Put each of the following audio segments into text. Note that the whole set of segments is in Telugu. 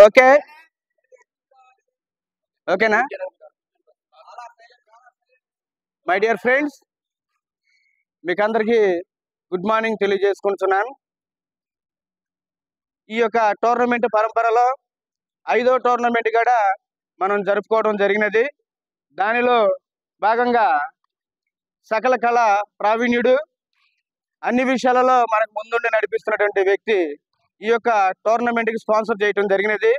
ఓకే ఓకేనా మై డియర్ ఫ్రెండ్స్, మీకు అందరికీ గుడ్ మార్నింగ్ తెలియజేసుకుంటున్నాను. ఈ యొక్క టోర్నమెంట్ పరంపరలో 5వ టోర్నమెంట్ కూడా మనం జరుపుకోవడం జరిగినది. దానిలో భాగంగా సకల కళ ప్రావీణ్యుడు, అన్ని విషయాలలో మనకు ముందుండి నడిపిస్తున్నటువంటి వ్యక్తి ఈ యొక్క టోర్నమెంట్కి స్పాన్సర్ చేయడం జరిగినది.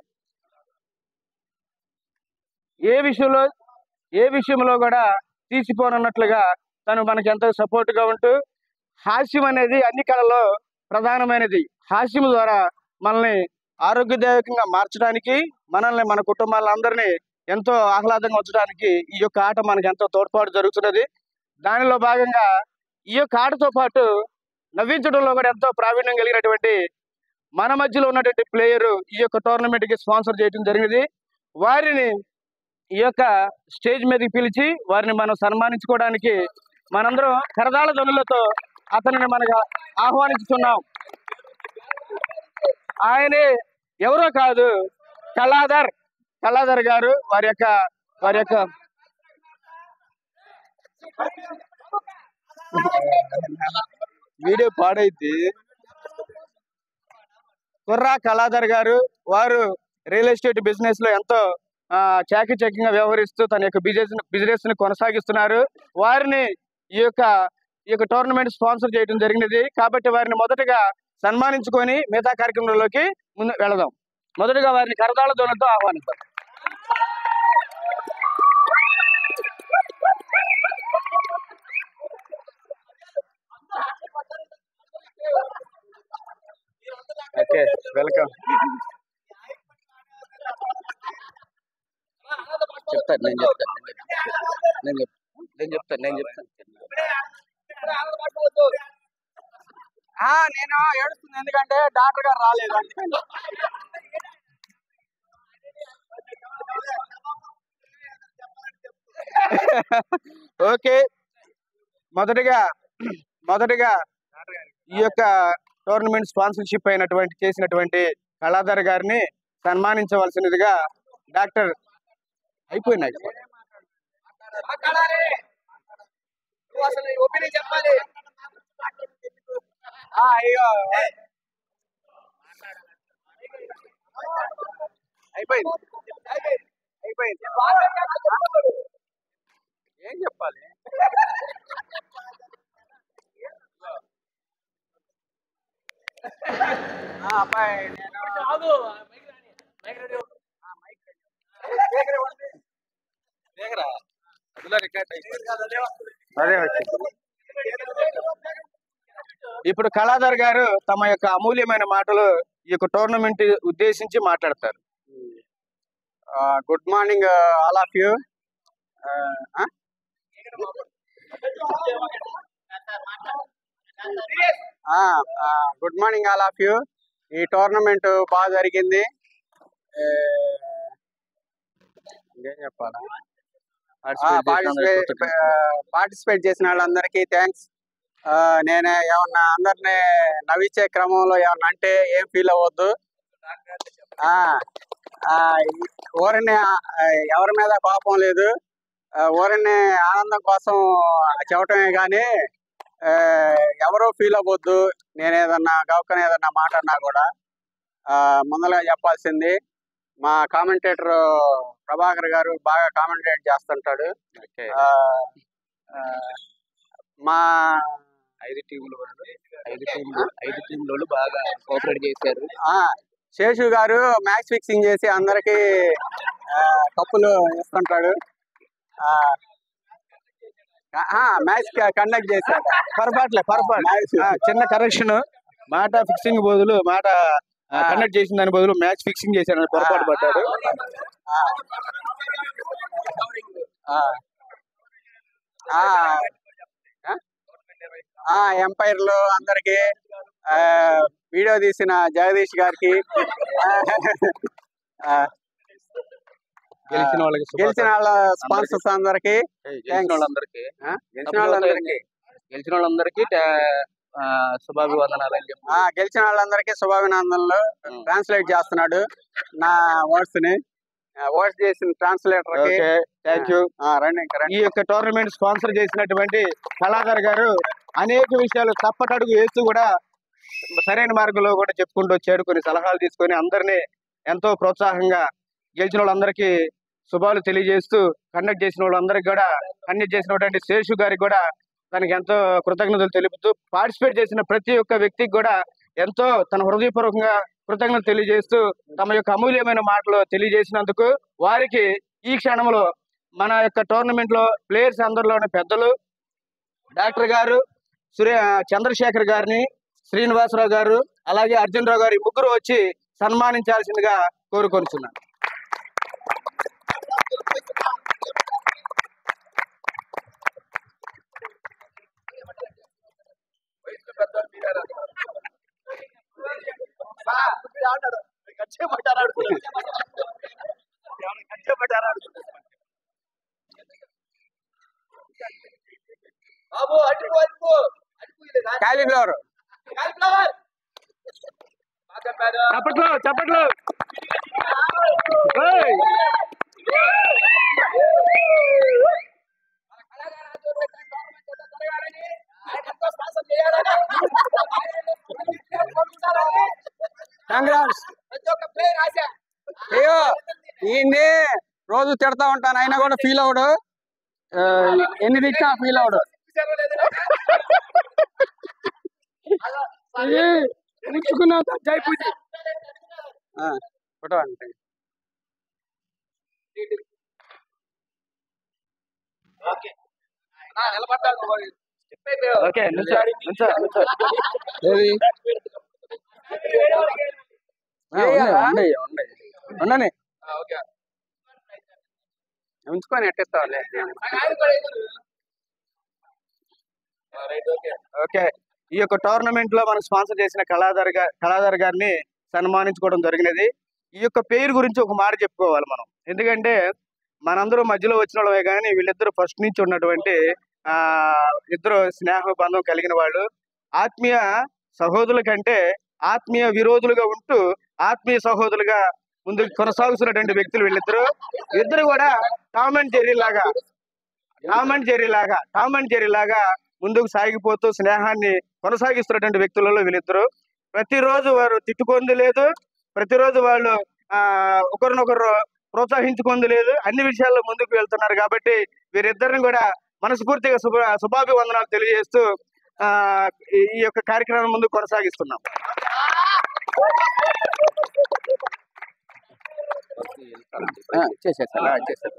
ఏ విషయంలో కూడా తీసిపోనన్నట్లుగా తను మనకి ఎంతో సపోర్ట్గా ఉంటూ, హాస్యం అనేది అన్ని కళల్లో ప్రధానమైనది. హాస్యం ద్వారా మనల్ని ఆరోగ్యదాయకంగా మార్చడానికి, మనల్ని మన కుటుంబాలందరినీ ఎంతో ఆహ్లాదంగా ఉంచడానికి ఈ యొక్క ఆట మనకు ఎంతో తోడ్పాటు జరుగుతున్నది. దానిలో భాగంగా ఈ యొక్క ఆటతో పాటు నవ్వించడంలో కూడా ఎంతో ప్రావీణ్యం కలిగినటువంటి మన మధ్యలో ఉన్నటువంటి ప్లేయరు ఈ యొక్క టోర్నమెంట్కి స్పాన్సర్ చేయడం జరిగింది. వారిని ఈ యొక్క స్టేజ్ మీదకి పిలిచి వారిని మనం సన్మానించుకోవడానికి మనందరం కరదాళ ధ్వనులతో అతనిని మనకు ఆహ్వానిస్తున్నాం. ఆయనే ఎవరో కాదు, కళాధర్ గారు. వారి యొక్క వీడియో పాడైతే కుర్రా కళాధర్ గారు, వారు రియల్ ఎస్టేట్ బిజినెస్ లో ఎంతో చాకచక్యంగా వ్యవహరిస్తూ తన యొక్క బిజినెస్ ని కొనసాగిస్తున్నారు. వారిని ఈ యొక్క టోర్నమెంట్ స్పాన్సర్ చేయడం జరిగినది. కాబట్టి వారిని మొదటగా సన్మానించుకొని మిగతా కార్యక్రమంలోకి ముందు వెళదాం. మొదటగా వారిని కరతాళ ధ్వనులతో ఆహ్వానిద్దాం. Okay, welcome. నేను ఏడుస్తుంది, ఎందుకంటే డాక్టర్ గారు రాలేదు. ఓకే, మొదటగా ఈ యొక్క టోర్నమెంట్ స్పాన్సర్షిప్ చేసినటువంటి కళాధర్ గారిని సన్మానించవలసినదిగా డాక్టర్ అయిపోయినాయి. అయిపోయింది. ఏం చెప్పాలి? అబ్బాయి ఇప్పుడు కళాధర్ గారు తమ యొక్క అమూల్యమైన మాటలు ఈ యొక్క టోర్నమెంట్ ఉద్దేశించి మాట్లాడతారు. Good morning all of you. Good morning all of you. ఈ టోర్నమెంట్ బాగా జరిగింది. ఏం చెప్పాలా? పార్టిసిపేట్ చేసిన వాళ్ళందరికీ థ్యాంక్స్. నేను ఏమన్నా అందరినీ నవ్వించే క్రమంలో ఏమన్నా అంటే ఏం ఫీల్ అవ్వద్దు. ఊరిని ఎవరి మీద కోపం లేదు, ఊరిని ఆనందం కోసం చెప్పటమే కానీ ఎవరో ఫీల్ అవ్వద్దు. నేను ఏదన్నా గౌకని ఏదన్నా మాట అన్నా కూడా ముందరగా చెప్పాల్సింది. మా కామెంటేటర్ ప్రభాకర్ గారు బాగా కామెంటేట్ చేస్తుంటాడు. మా 5 టీంలు బాగా కోఆపరేట్ చేశారు. శేషు గారు మ్యాచ్ ఫిక్సింగ్ చేసి అందరికి కప్పులు ఇస్తుంటాడు. మ్యాచ్ కండక్ట్ చేశాడు. పొరపాటు చిన్న కరెక్షన్. మాట ఫిక్సింగ్ బదులు మాట కండక్ట్ చేసిన దాని బదులు మ్యాచ్ ఫిక్సింగ్ చేశాడు, పొరపాటు పడ్డాడు. ఎంపైర్లు అందరికి, వీడియో తీసిన జగదీష్ గారికి, గెలిచిన వాళ్ళ స్పాన్సర్స్ అందరికి, గెలిచిన వాళ్ళందరికీ శుభాభివందనాలు. గెలిచిన వాళ్ళందరికీ శుభాభినందనలు ట్రాన్స్లేట్ చేస్తున్నాడు. నా వర్డ్స్ ని వర్డ్స్ చేసిన ట్రాన్స్లేటర్ థ్యాంక్ యూ. రండి ఈ యొక్క టోర్నమెంట్ స్పాన్సర్ చేసినటువంటి కళాధర్ గారు అనేక విషయాలు తప్పటడుగు వేస్తూ కూడా సరైన మార్గంలో కూడా చెప్పుకుంటూ వచ్చాడు. కొన్ని సలహాలు తీసుకొని అందరినీ ఎంతో ప్రోత్సాహంగా గెలిచిన వాళ్ళందరికీ శుభాలు తెలియజేస్తూ కండక్ట్ చేసిన వాళ్ళందరికీ కూడా కండక్ట్ చేసినటువంటి శేషు గారికి కూడా తనకి ఎంతో కృతజ్ఞతలు తెలుపుతూ పార్టిసిపేట్ చేసిన ప్రతి ఒక్క వ్యక్తికి కూడా ఎంతో తన హృదయపూర్వకంగా కృతజ్ఞతలు తెలియజేస్తూ తమ యొక్క అమూల్యమైన మాటలు తెలియజేసినందుకు వారికి ఈ క్షణంలో మన యొక్క టోర్నమెంట్ లో ప్లేయర్స్ అందరిలోని పెద్దలు డాక్టర్ గారు చంద్రశేఖర్ గారిని, శ్రీనివాసరావు గారు, అలాగే అర్జున్ రావు గారు ఈ ముగ్గురు వచ్చి సన్మానించాల్సిందిగా కోరుకొనిచున్నాను. కాలీఫ్లవర్ చప్పట్లు చప్పట్లు. కంగ్రాట్స్. అయ్యో ఈయన్ని రోజు తిడతా ఉంటాను, అయినా కూడా ఫీల్ అవడు. ఎన్ని తిట్టినా ఫీల్ అవడు. ఫోటో అంటే ఓకే ఉండని ఉంచుకొని ఎట్టిస్తావులే. ఓకే, ఈ యొక్క టోర్నమెంట్ లో మనకు స్పాన్సర్ చేసిన కళాధర్ గారిని సన్మానించుకోవడం జరిగినది. ఈ యొక్క పేరు గురించి ఒక మాట చెప్పుకోవాలి మనం, ఎందుకంటే మనందరూ మధ్యలో వచ్చిన వాళ్ళమే కానీ వీళ్ళిద్దరు ఫస్ట్ నుంచి ఉన్నటువంటి ఇద్దరు స్నేహ బంధం కలిగిన వాళ్ళు. ఆత్మీయ సహోదరుల కంటే ఆత్మీయ విరోధులుగా ఉంటూ ఆత్మీయ సహోదరులుగా ముందుకు కొనసాగుతున్నటువంటి వ్యక్తులు వీళ్ళిద్దరు. ఇద్దరు కూడా టామ్ అండ్ జెర్రీ లాగా ముందుకు సాగిపోతూ స్నేహాన్ని కొనసాగిస్తున్నటువంటి వ్యక్తులలో వీళ్ళిద్దరు. ప్రతిరోజు వారు తిట్టుకుంది లేదు, ప్రతిరోజు వాళ్ళు ఒకరినొకరు ప్రోత్సహించుకుంది లేదు, అన్ని విషయాల్లో ముందుకు వెళ్తున్నారు. కాబట్టి వీరిద్దరిని కూడా మనస్ఫూర్తిగా శుభాభివందనాలు తెలియజేస్తూ ఈ యొక్క కార్యక్రమం ముందుకు కొనసాగిస్తున్నాం. చేసేసారు.